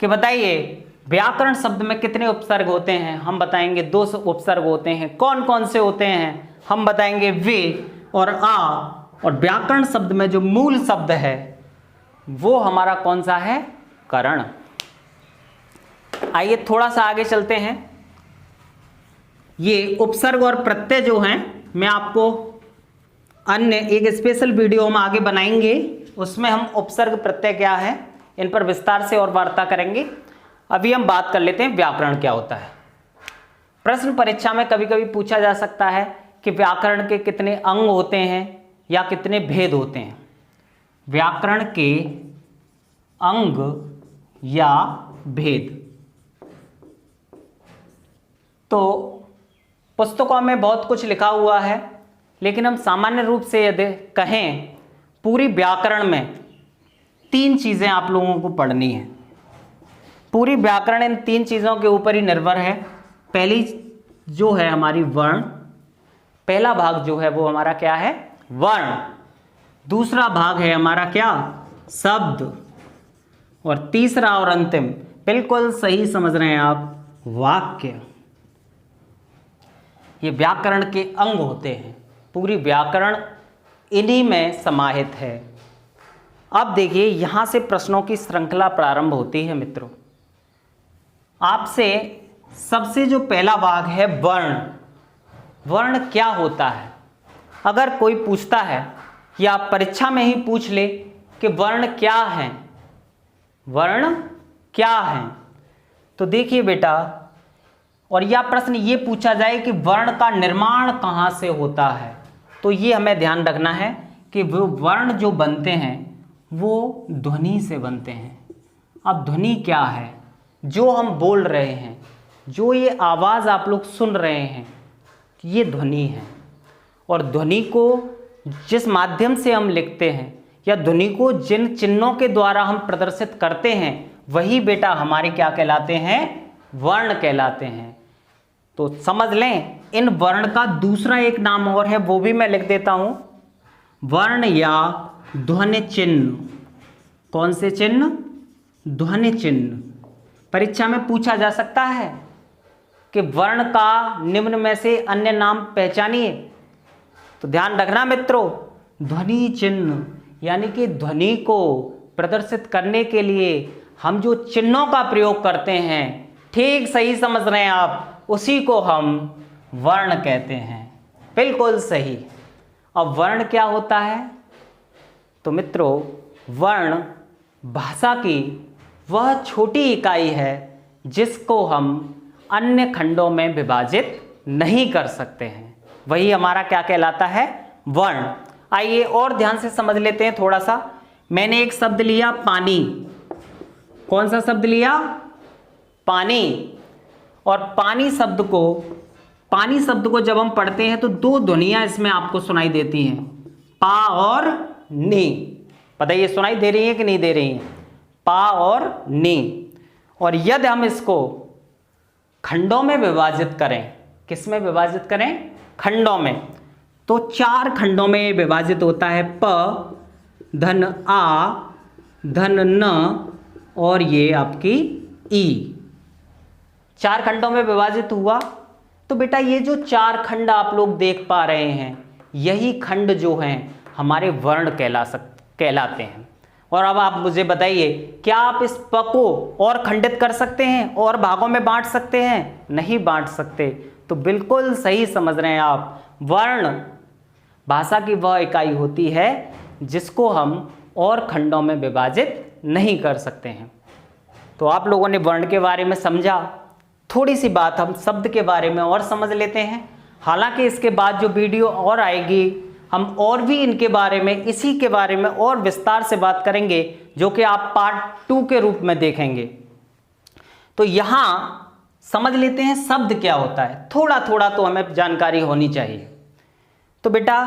कि बताइए व्याकरण शब्द में कितने उपसर्ग होते हैं। हम बताएंगे 2 उपसर्ग होते हैं। कौन कौन से होते हैं? हम बताएंगे वे और आ। और व्याकरण शब्द में जो मूल शब्द है वो हमारा कौन सा है? करण। आइए थोड़ा सा आगे चलते हैं। ये उपसर्ग और प्रत्यय जो हैं मैं आपको अन्य एक स्पेशल वीडियो में आगे बनाएंगे, उसमें हम उपसर्ग प्रत्यय क्या है इन पर विस्तार से और वार्ता करेंगे। अभी हम बात कर लेते हैं व्याकरण क्या होता है। प्रश्न परीक्षा में कभी कभी पूछा जा सकता है कि व्याकरण के कितने अंग होते हैं या कितने भेद होते हैं। व्याकरण के अंग या भेद तो पुस्तकों में बहुत कुछ लिखा हुआ है, लेकिन हम सामान्य रूप से यदि कहें, पूरी व्याकरण में 3 चीज़ें आप लोगों को पढ़नी है। पूरी व्याकरण इन 3 चीज़ों के ऊपर ही निर्भर है। पहली जो है हमारी वर्ण, पहला भाग जो है वो हमारा क्या है? वर्ण। दूसरा भाग है हमारा क्या? शब्द। और तीसरा और अंतिम, बिल्कुल सही समझ रहे हैं आप, वाक्य। ये व्याकरण के अंग होते हैं। पूरी व्याकरण इन्हीं में समाहित है। अब देखिए यहां से प्रश्नों की श्रृंखला प्रारंभ होती है मित्रों। आपसे सबसे जो पहला भाग है वर्ण। वर्ण क्या होता है? अगर कोई पूछता है या परीक्षा में ही पूछ ले कि वर्ण क्या है, वर्ण क्या है, तो देखिए बेटा, और यह प्रश्न ये पूछा जाए कि वर्ण का निर्माण कहाँ से होता है, तो ये हमें ध्यान रखना है कि वो वर्ण जो बनते हैं वो ध्वनि से बनते हैं। अब ध्वनि क्या है? जो हम बोल रहे हैं, जो ये आवाज़ आप लोग सुन रहे हैं, ये ध्वनि है। और ध्वनि को जिस माध्यम से हम लिखते हैं या ध्वनि को जिन चिन्हों के द्वारा हम प्रदर्शित करते हैं, वही बेटा हमारे क्या कहलाते हैं? वर्ण कहलाते हैं। तो समझ लें, इन वर्ण का दूसरा एक नाम और है, वो भी मैं लिख देता हूं, वर्ण या ध्वनि चिन्ह। कौन से चिन्ह? ध्वनि चिन्ह। परीक्षा में पूछा जा सकता है कि वर्ण का निम्न में से अन्य नाम पहचानिए। तो ध्यान रखना मित्रों, ध्वनि चिन्ह यानी कि ध्वनि को प्रदर्शित करने के लिए हम जो चिन्हों का प्रयोग करते हैं, ठीक सही समझ रहे हैं आप, उसी को हम वर्ण कहते हैं। बिल्कुल सही। अब वर्ण क्या होता है? तो मित्रों, वर्ण भाषा की वह छोटी इकाई है जिसको हम अन्य खंडों में विभाजित नहीं कर सकते हैं। वही हमारा क्या कहलाता है? वर्ण। आइए और ध्यान से समझ लेते हैं थोड़ा सा। मैंने एक शब्द लिया पानी। कौन सा शब्द लिया? पानी। और पानी शब्द को जब हम पढ़ते हैं तो दो ध्वनियां इसमें आपको सुनाई देती हैं, पा और नी। बताइए सुनाई दे रही है कि नहीं दे रही है? पा और नी। और यदि हम इसको खंडों में विभाजित करें, किस में विभाजित करें? खंडों में। तो 4 खंडों में विभाजित होता है, प धन आ धन न और ये आपकी ई। 4 खंडों में विभाजित हुआ। तो बेटा ये जो 4 खंड आप लोग देख पा रहे हैं, यही खंड जो हैं हमारे वर्ण कहलाते हैं। और अब आप मुझे बताइए, क्या आप इस प को और खंडित कर सकते हैं और भागों में बांट सकते हैं? नहीं बांट सकते। तो बिल्कुल सही समझ रहे हैं आप। वर्ण भाषा की वह इकाई होती है जिसको हम और खंडों में विभाजित नहीं कर सकते हैं। तो आप लोगों ने वर्ण के बारे में समझा। थोड़ी सी बात हम शब्द के बारे में और समझ लेते हैं। हालांकि इसके बाद जो वीडियो और आएगी, हम और भी इनके बारे में, इसी के बारे में और विस्तार से बात करेंगे, जो कि आप पार्ट 2 के रूप में देखेंगे। तो यहां समझ लेते हैं शब्द क्या होता है। थोड़ा थोड़ा तो हमें जानकारी होनी चाहिए। तो बेटा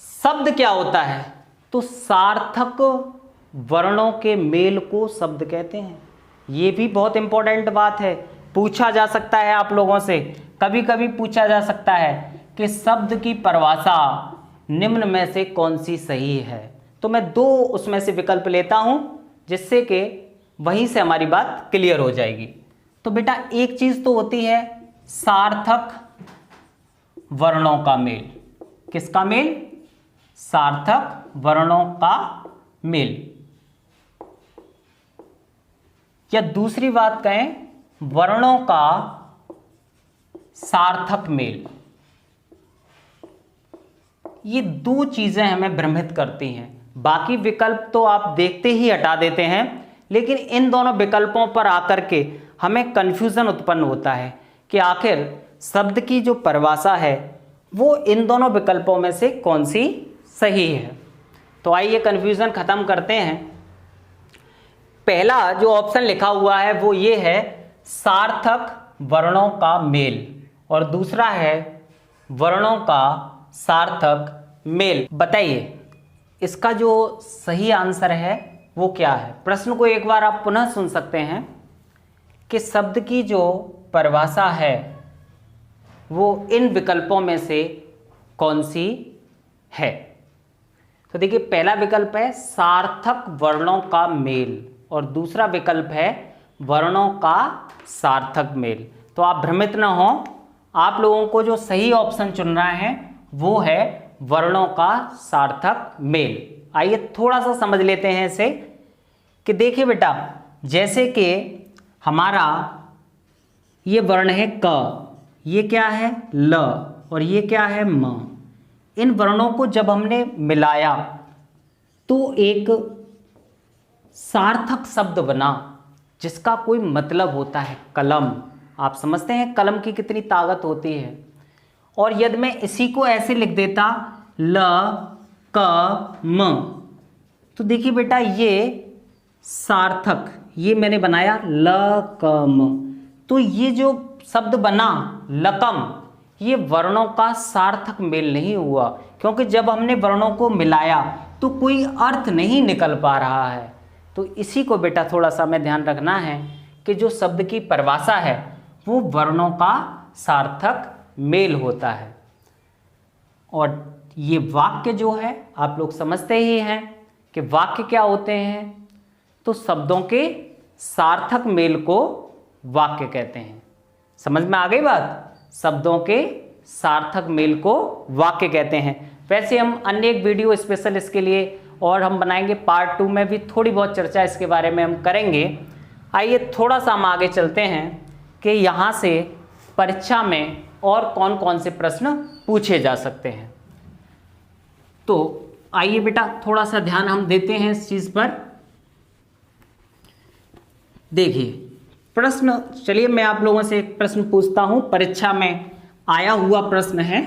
शब्द क्या होता है? तो सार्थक वर्णों के मेल को शब्द कहते हैं। ये भी बहुत इंपॉर्टेंट बात है, पूछा जा सकता है आप लोगों से। कभी कभी पूछा जा सकता है कि शब्द की परिभाषा निम्न में से कौन सी सही है। तो मैं 2 उसमें से विकल्प लेता हूं, जिससे कि वहीं से हमारी बात क्लियर हो जाएगी। तो बेटा एक चीज तो होती है सार्थक वर्णों का मेल। किसका मेल? सार्थक वर्णों का मेल। या दूसरी बात कहें, वर्णों का सार्थक मेल। ये 2 चीजें हमें भ्रमित करती हैं। बाकी विकल्प तो आप देखते ही हटा देते हैं, लेकिन इन दोनों विकल्पों पर आकर के हमें कंफ्यूजन उत्पन्न होता है कि आखिर शब्द की जो परिभाषा है वो इन दोनों विकल्पों में से कौन सी सही है। तो आइए कंफ्यूजन खत्म करते हैं। पहला जो ऑप्शन लिखा हुआ है वो ये है सार्थक वर्णों का मेल, और दूसरा है वर्णों का सार्थक मेल। बताइए इसका जो सही आंसर है वो क्या है? प्रश्न को एक बार आप पुनः सुन सकते हैं कि शब्द की जो परिभाषा है वो इन विकल्पों में से कौन सी है। तो देखिए पहला विकल्प है सार्थक वर्णों का मेल और दूसरा विकल्प है वर्णों का सार्थक मेल। तो आप भ्रमित न हो, आप लोगों को जो सही ऑप्शन चुनना है वो है वर्णों का सार्थक मेल। आइए थोड़ा सा समझ लेते हैं इसे कि देखिए बेटा, जैसे कि हमारा ये वर्ण है क, ये क्या है ल और ये क्या है म। इन वर्णों को जब हमने मिलाया तो एक सार्थक शब्द बना जिसका कोई मतलब होता है कलम। आप समझते हैं कलम की कितनी ताकत होती है। और यदि मैं इसी को ऐसे लिख देता ल क म, तो देखिए बेटा ये सार्थक, ये मैंने बनाया ल क म, तो ये जो शब्द बना लकम, ये वर्णों का सार्थक मेल नहीं हुआ, क्योंकि जब हमने वर्णों को मिलाया तो कोई अर्थ नहीं निकल पा रहा है। तो इसी को बेटा थोड़ा सा हमें ध्यान रखना है कि जो शब्द की परिभाषा है वो वर्णों का सार्थक मेल होता है। और ये वाक्य जो है आप लोग समझते ही हैं कि वाक्य क्या होते हैं। तो शब्दों के सार्थक मेल को वाक्य कहते हैं। समझ में आ गई बात? शब्दों के सार्थक मेल को वाक्य कहते हैं। वैसे हम अन्य एक वीडियो स्पेशल इसके लिए और हम बनाएंगे, पार्ट 2 में भी थोड़ी बहुत चर्चा इसके बारे में हम करेंगे। आइए थोड़ा सा हम आगे चलते हैं कि यहाँ से परीक्षा में और कौन कौन से प्रश्न पूछे जा सकते हैं। तो आइए बेटा थोड़ा सा ध्यान हम देते हैं इस चीज़ पर। देखिए प्रश्न, चलिए मैं आप लोगों से एक प्रश्न पूछता हूँ, परीक्षा में आया हुआ प्रश्न है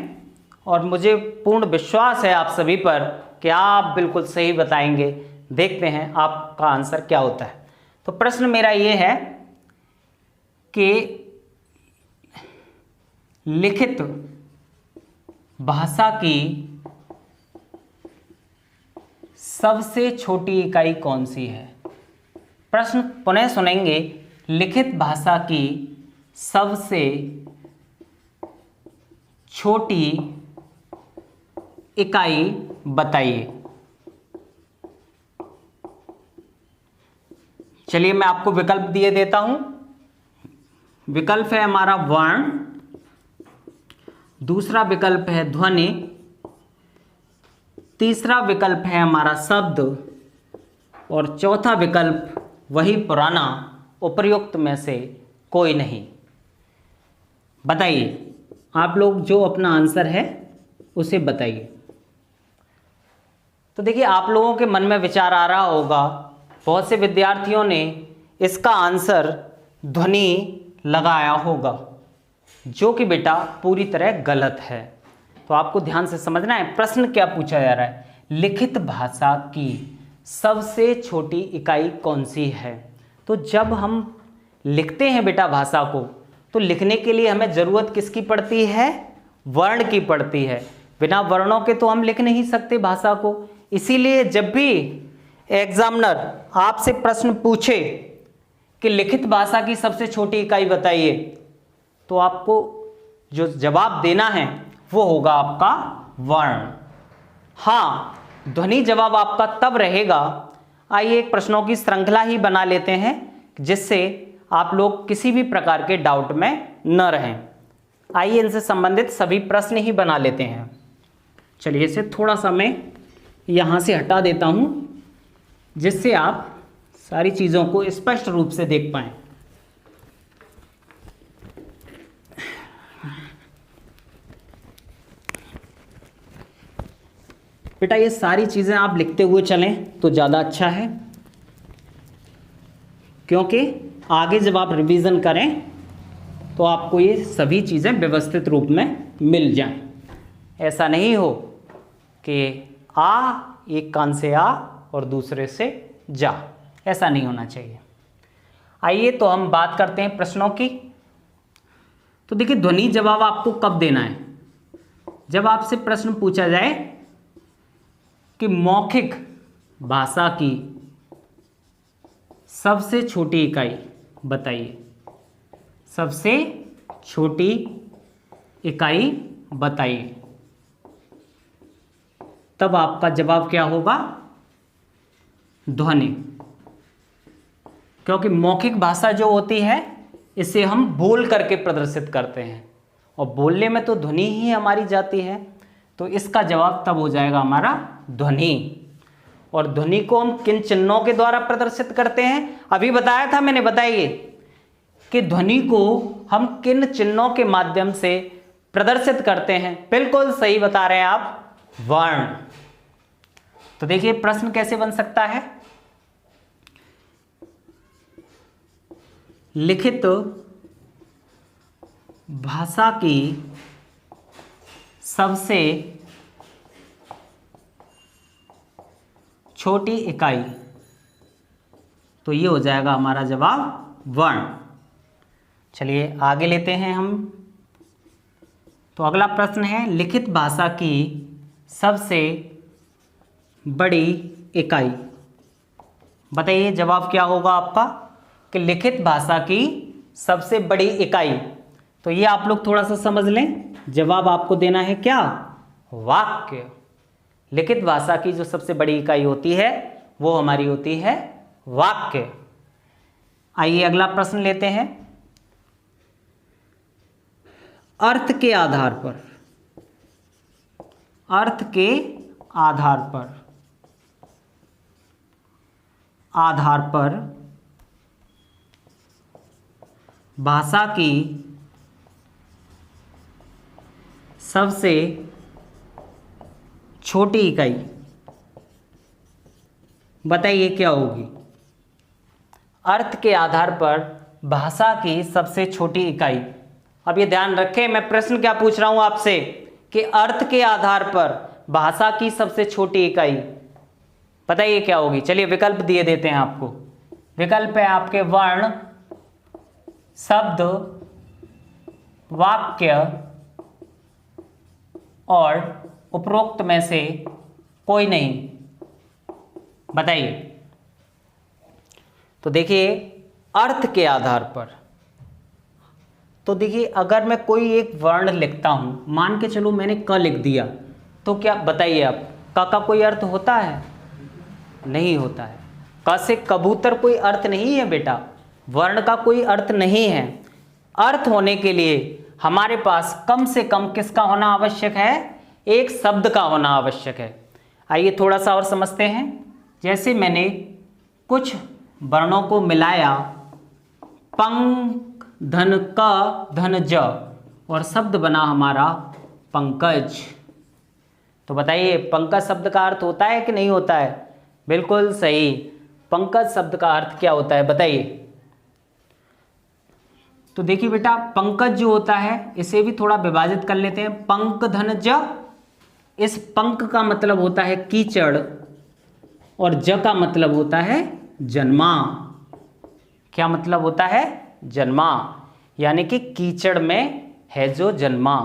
और मुझे पूर्ण विश्वास है आप सभी पर कि आप बिल्कुल सही बताएंगे। देखते हैं आपका आंसर क्या होता है। तो प्रश्न मेरा ये है कि लिखित भाषा की सबसे छोटी इकाई कौन सी है? प्रश्न पुनः सुनेंगे। लिखित भाषा की सबसे छोटी इकाई बताइए। चलिए मैं आपको विकल्प दिए देता हूं। विकल्प है हमारा वर्ण, दूसरा विकल्प है ध्वनि, तीसरा विकल्प है हमारा शब्द और चौथा विकल्प वही पुराना उपर्युक्त में से कोई नहीं। बताइए आप लोग जो अपना आंसर है उसे बताइए। तो देखिए आप लोगों के मन में विचार आ रहा होगा, बहुत से विद्यार्थियों ने इसका आंसर ध्वनि लगाया होगा, जो कि बेटा पूरी तरह गलत है। तो आपको ध्यान से समझना है प्रश्न क्या पूछा जा रहा है। लिखित भाषा की सबसे छोटी इकाई कौन सी है? तो जब हम लिखते हैं बेटा भाषा को, तो लिखने के लिए हमें ज़रूरत किसकी पड़ती है? वर्ण की पड़ती है। बिना वर्णों के तो हम लिख नहीं सकते भाषा को। इसीलिए जब भी एग्जामिनर आपसे प्रश्न पूछे कि लिखित भाषा की सबसे छोटी इकाई बताइए, तो आपको जो जवाब देना है वो होगा आपका वर्ण। हाँ, ध्वनि जवाब आपका तब रहेगा। आइए एक प्रश्नों की श्रृंखला ही बना लेते हैं जिससे आप लोग किसी भी प्रकार के डाउट में न रहें। आइए इनसे संबंधित सभी प्रश्न ही बना लेते हैं। चलिए इसे थोड़ा सा मैं यहाँ से हटा देता हूँ जिससे आप सारी चीज़ों को स्पष्ट रूप से देख पाएं। बेटा ये सारी चीज़ें आप लिखते हुए चलें तो ज़्यादा अच्छा है, क्योंकि आगे जब आप रिवीजन करें तो आपको ये सभी चीज़ें व्यवस्थित रूप में मिल जाएं। ऐसा नहीं हो कि एक कान से आ और दूसरे से जा, ऐसा नहीं होना चाहिए। आइए तो हम बात करते हैं प्रश्नों की। तो देखिए ध्वनि जवाब आपको कब देना है? जब आपसे प्रश्न पूछा जाए कि मौखिक भाषा की सबसे छोटी इकाई बताइए। सबसे छोटी इकाई बताइए, तब आपका जवाब क्या होगा? ध्वनि। क्योंकि मौखिक भाषा जो होती है इसे हम बोल करके प्रदर्शित करते हैं और बोलने में तो ध्वनि ही हमारी जाती है, तो इसका जवाब तब हो जाएगा हमारा ध्वनि। और ध्वनि को हम किन चिन्हों के द्वारा प्रदर्शित करते हैं? अभी बताया था मैंने, बताइए कि ध्वनि को हम किन चिन्हों के माध्यम से प्रदर्शित करते हैं? बिल्कुल सही बता रहे हैं आप, वर्ण। तो देखिए प्रश्न कैसे बन सकता है। लिखित भाषा की सबसे छोटी इकाई, तो ये हो जाएगा हमारा जवाब वर्ण। चलिए आगे लेते हैं हम। तो अगला प्रश्न है लिखित भाषा की सबसे बड़ी इकाई बताइए। जवाब क्या होगा आपका कि लिखित भाषा की सबसे बड़ी इकाई। तो ये आप लोग थोड़ा सा समझ लें, जवाब आपको देना है क्या? वाक्य। लिखित भाषा की जो सबसे बड़ी इकाई होती है वो हमारी होती है वाक्य। आइए अगला प्रश्न लेते हैं। अर्थ के आधार पर, अर्थ के आधार पर भाषा की सबसे छोटी इकाई बताइए क्या होगी। अर्थ के आधार पर भाषा की सबसे छोटी इकाई। अब ये ध्यान रखें, मैं प्रश्न क्या पूछ रहा हूं आपसे कि अर्थ के आधार पर भाषा की सबसे छोटी इकाई, बताइए क्या होगी। चलिए विकल्प दिए देते हैं आपको। विकल्प है आपके वर्ण, शब्द, वाक्य और उपरोक्त में से कोई नहीं। बताइए। तो देखिए अर्थ के आधार पर, तो देखिए अगर मैं कोई एक वर्ण लिखता हूं, मान के चलो मैंने क लिख दिया, तो क्या बताइए आप, क का कोई अर्थ होता है? नहीं होता है। क से कबूतर कोई अर्थ नहीं है बेटा, वर्ण का कोई अर्थ नहीं है। अर्थ होने के लिए हमारे पास कम से कम किसका होना आवश्यक है? एक शब्द का होना आवश्यक है। आइए थोड़ा सा और समझते हैं। जैसे मैंने कुछ वर्णों को मिलाया, पंक धन क धन ज, और शब्द बना हमारा पंकज। तो बताइए पंकज शब्द का अर्थ होता है कि नहीं होता है? बिल्कुल सही। पंकज शब्द का अर्थ क्या होता है बताइए। तो देखिए बेटा पंकज जो होता है, इसे भी थोड़ा विभाजित कर लेते हैं। पंक धन ज, इस पंक का मतलब होता है कीचड़ और ज का मतलब होता है जन्मा। क्या मतलब होता है? जन्मा। यानी कि कीचड़ में है जो जन्मा,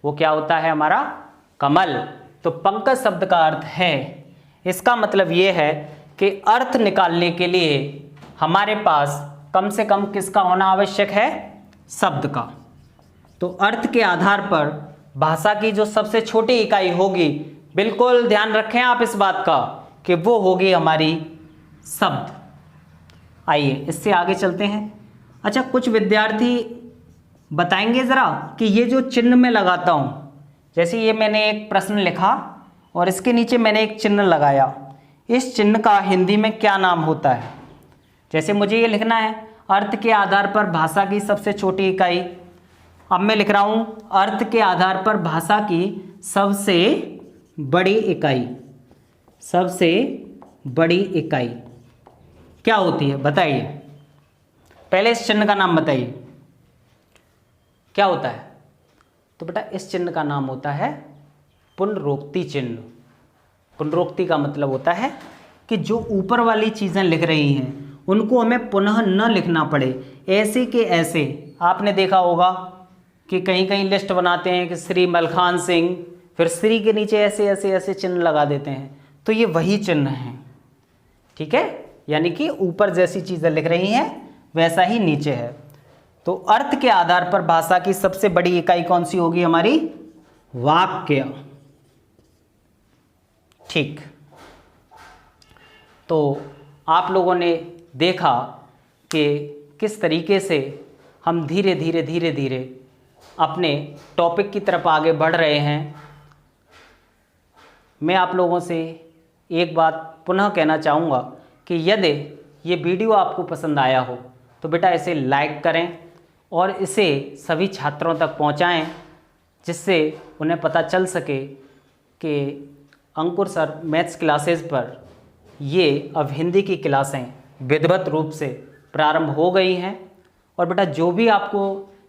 वो क्या होता है? हमारा कमल। तो पंकज शब्द का अर्थ है, इसका मतलब ये है कि अर्थ निकालने के लिए हमारे पास कम से कम किसका होना आवश्यक है? शब्द का। तो अर्थ के आधार पर भाषा की जो सबसे छोटी इकाई होगी, बिल्कुल ध्यान रखें आप इस बात का, कि वो होगी हमारी शब्द। आइए इससे आगे चलते हैं। अच्छा, कुछ विद्यार्थी बताएंगे ज़रा कि ये जो चिन्ह मैं लगाता हूँ, जैसे ये मैंने एक प्रश्न लिखा और इसके नीचे मैंने एक चिन्ह लगाया, इस चिन्ह का हिंदी में क्या नाम होता है? जैसे मुझे ये लिखना है अर्थ के आधार पर भाषा की सबसे छोटी इकाई। अब मैं लिख रहा हूँ अर्थ के आधार पर भाषा की सबसे बड़ी इकाई। सबसे बड़ी इकाई क्या होती है बताइए। पहले इस चिन्ह का नाम बताइए, क्या होता है? तो बेटा इस चिन्ह का नाम होता है पुनरोक्ति चिन्ह। पुनरोक्ति का मतलब होता है कि जो ऊपर वाली चीज़ें लिख रही हैं उनको हमें पुनः न लिखना पड़े, ऐसे के ऐसे। आपने देखा होगा कि कहीं कहीं लिस्ट बनाते हैं कि श्री मलखान सिंह, फिर श्री के नीचे ऐसे ऐसे ऐसे चिन्ह लगा देते हैं, तो ये वही चिन्ह हैं। ठीक है, यानी कि ऊपर जैसी चीज़ें लिख रही हैं वैसा ही नीचे है। तो अर्थ के आधार पर भाषा की सबसे बड़ी इकाई कौन सी होगी? हमारी वाक्य। ठीक, तो आप लोगों ने देखा कि किस तरीके से हम धीरे धीरे धीरे धीरे अपने टॉपिक की तरफ आगे बढ़ रहे हैं। मैं आप लोगों से एक बात पुनः कहना चाहूँगा कि यदि ये वीडियो आपको पसंद आया हो तो बेटा इसे लाइक करें और इसे सभी छात्रों तक पहुँचाएं, जिससे उन्हें पता चल सके कि अंकुर सर मैथ्स क्लासेस पर ये अब हिंदी की क्लासें विधिवत रूप से प्रारंभ हो गई हैं। और बेटा जो भी आपको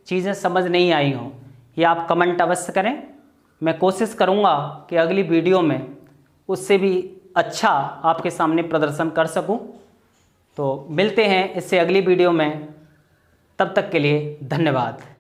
चीज़ें समझ नहीं आई हों ये आप कमेंट अवश्य करें। मैं कोशिश करूँगा कि अगली वीडियो में उससे भी अच्छा आपके सामने प्रदर्शन कर सकूं। तो मिलते हैं इससे अगली वीडियो में, तब तक के लिए धन्यवाद।